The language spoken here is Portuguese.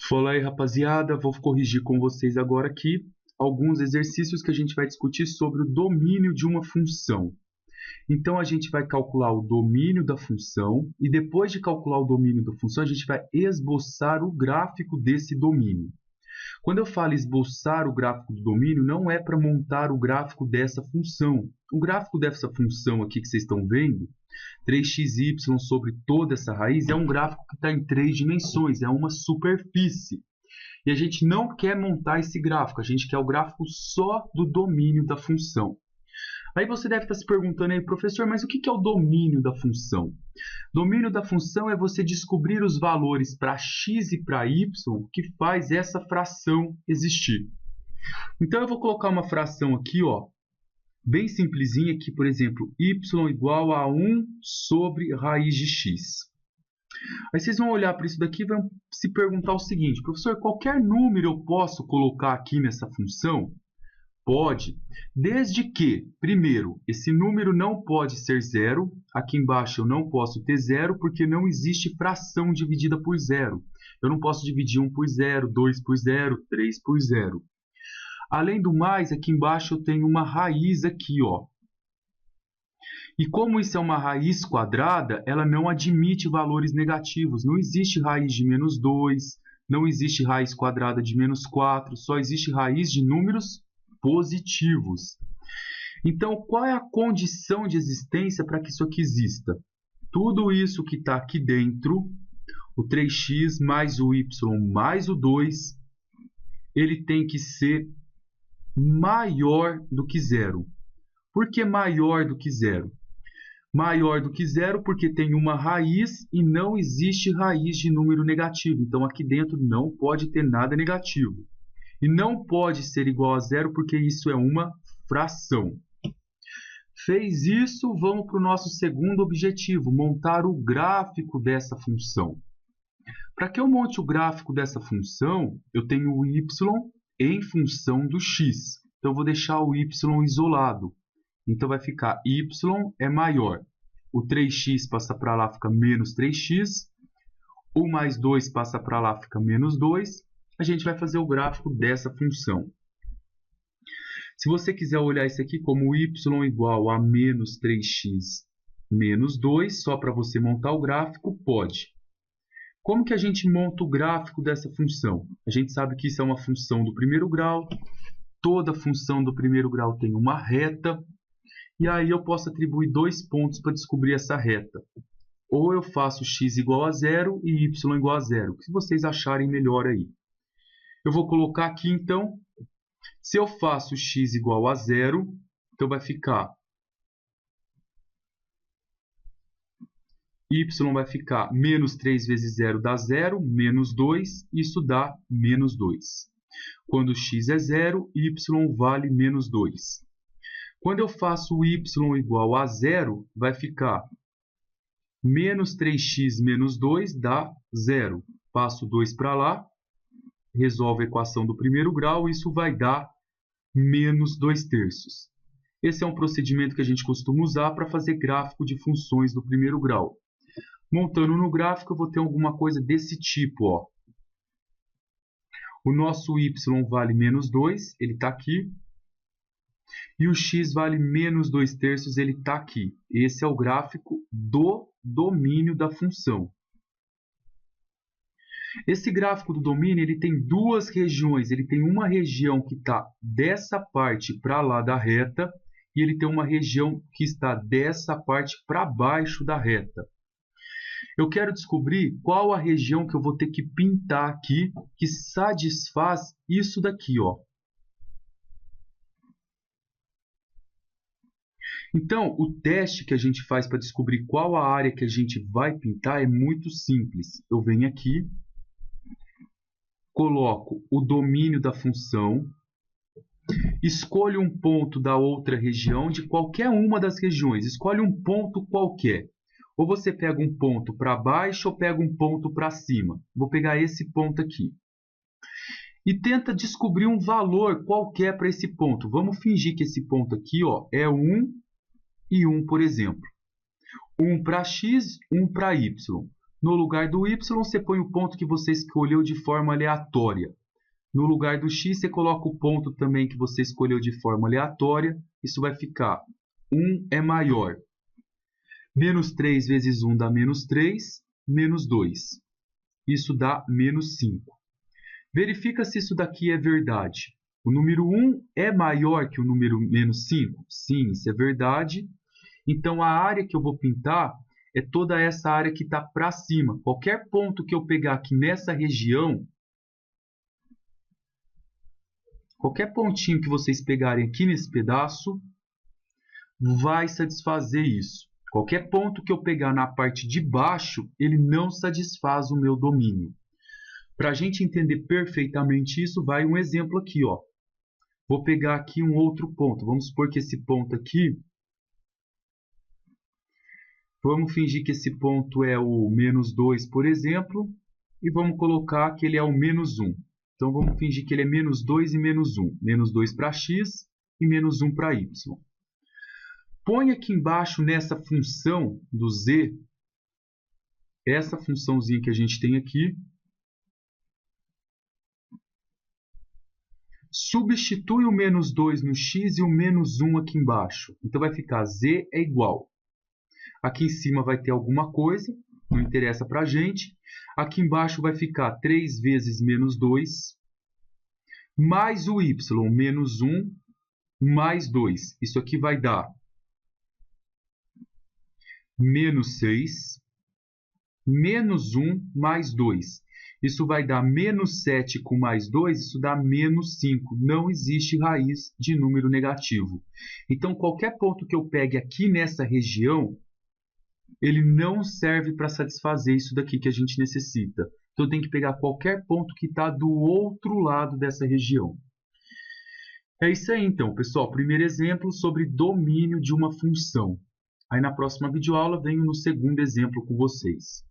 Fala aí, rapaziada, vou corrigir com vocês agora aqui alguns exercícios que a gente vai discutir sobre o domínio de uma função. Então, a gente vai calcular o domínio da função e depois de calcular o domínio da função, a gente vai esboçar o gráfico desse domínio. Quando eu falo esboçar o gráfico do domínio, não é para montar o gráfico dessa função. O gráfico dessa função aqui que vocês estão vendo, 3xy sobre toda essa raiz, é um gráfico que está em 3 dimensões, é uma superfície. E a gente não quer montar esse gráfico, a gente quer o gráfico só do domínio da função. Aí você deve estar se perguntando aí, professor, mas o que é o domínio da função? Domínio da função é você descobrir os valores para x e para y que faz essa fração existir. Então eu vou colocar uma fração aqui, ó, bem simplesinha aqui, por exemplo, y igual a 1 sobre raiz de x. Aí vocês vão olhar para isso daqui e vão se perguntar o seguinte, professor, qualquer número eu posso colocar aqui nessa função? Pode, desde que, primeiro, esse número não pode ser zero. Aqui embaixo eu não posso ter zero porque não existe fração dividida por zero. Eu não posso dividir 1 por zero, 2 por zero, 3 por zero. Além do mais, aqui embaixo eu tenho uma raiz aqui, ó. E como isso é uma raiz quadrada, ela não admite valores negativos. Não existe raiz de menos 2, não existe raiz quadrada de menos 4, só existe raiz de números positivos. Então, qual é a condição de existência para que isso aqui exista? Tudo isso que está aqui dentro, o 3x mais o y mais o 2, ele tem que ser maior do que zero. Por que maior do que zero? Maior do que zero porque tem uma raiz e não existe raiz de número negativo. Então, aqui dentro não pode ter nada negativo. E não pode ser igual a zero porque isso é uma fração. Fez isso, vamos para o nosso segundo objetivo, montar o gráfico dessa função. Para que eu monte o gráfico dessa função, eu tenho o y em função do x. Então, eu vou deixar o y isolado. Então, vai ficar y é maior. O 3x passa para lá, fica menos 3x. O mais 2 passa para lá, fica menos 2. A gente vai fazer o gráfico dessa função. Se você quiser olhar isso aqui como y igual a menos 3x menos 2, só para você montar o gráfico, pode. Como que a gente monta o gráfico dessa função? A gente sabe que isso é uma função do primeiro grau. Toda função do primeiro grau tem uma reta. E aí eu posso atribuir 2 pontos para descobrir essa reta. Ou eu faço x igual a zero e y igual a zero. O que vocês acharem melhor aí? Eu vou colocar aqui, então, se eu faço x igual a zero, então vai ficar y vai ficar menos 3 vezes 0 dá 0, menos 2, isso dá menos 2. Quando x é 0, y vale menos 2. Quando eu faço y igual a 0, vai ficar menos 3x menos 2 dá 0. Passo 2 para lá. Resolve a equação do primeiro grau, isso vai dar menos 2/3. Esse é um procedimento que a gente costuma usar para fazer gráfico de funções do primeiro grau. Montando no gráfico, eu vou ter alguma coisa desse tipo, ó. O nosso y vale menos 2, ele está aqui. E o x vale menos 2/3, ele está aqui. Esse é o gráfico do domínio da função. Esse gráfico do domínio ele tem duas regiões. Ele tem uma região que está dessa parte para lá da reta e ele tem uma região que está dessa parte para baixo da reta. Eu quero descobrir qual a região que eu vou ter que pintar aqui que satisfaz isso daqui, ó. Então, o teste que a gente faz para descobrir qual a área que a gente vai pintar é muito simples. Eu venho aqui, coloco o domínio da função, escolho um ponto da outra região, de qualquer uma das regiões, escolhe um ponto qualquer. Ou você pega um ponto para baixo ou pega um ponto para cima. Vou pegar esse ponto aqui. E tenta descobrir um valor qualquer para esse ponto. Vamos fingir que esse ponto aqui, ó, é 1 e 1, por exemplo. 1 para x, 1 para y. No lugar do y, você põe o ponto que você escolheu de forma aleatória. No lugar do x, você coloca o ponto também que você escolheu de forma aleatória. Isso vai ficar 1 é maior. Menos 3 vezes 1 dá menos 3, menos 2. Isso dá menos 5. Verifica se isso daqui é verdade. O número 1 é maior que o número menos 5? Sim, isso é verdade. Então, a área que eu vou pintar é toda essa área que está para cima. Qualquer ponto que eu pegar aqui nessa região, qualquer pontinho que vocês pegarem aqui nesse pedaço, vai satisfazer isso. Qualquer ponto que eu pegar na parte de baixo, ele não satisfaz o meu domínio. Para a gente entender perfeitamente isso, vai um exemplo aqui, ó. Vou pegar aqui um outro ponto. Vamos supor que esse ponto aqui... Vamos fingir que esse ponto é o menos 2, por exemplo, e vamos colocar que ele é o menos 1. Então, vamos fingir que ele é menos 2 e menos 1. Menos 2 para x e menos 1 para y. Põe aqui embaixo nessa função do z, essa funçãozinha que a gente tem aqui, substitui o menos 2 no x e o menos 1 aqui embaixo. Então, vai ficar z é igual. Aqui em cima vai ter alguma coisa, não interessa para a gente. Aqui embaixo vai ficar 3 vezes menos 2, mais o y, menos 1, mais 2. Isso aqui vai dar menos 6, menos 1, mais 2. Isso vai dar menos 7 com mais 2, isso dá menos 5. Não existe raiz de número negativo. Então, qualquer ponto que eu pegue aqui nessa região, ele não serve para satisfazer isso daqui que a gente necessita. Então, eu tenho que pegar qualquer ponto que está do outro lado dessa região. É isso aí, então, pessoal. Primeiro exemplo sobre domínio de uma função. Aí, na próxima videoaula, venho no segundo exemplo com vocês.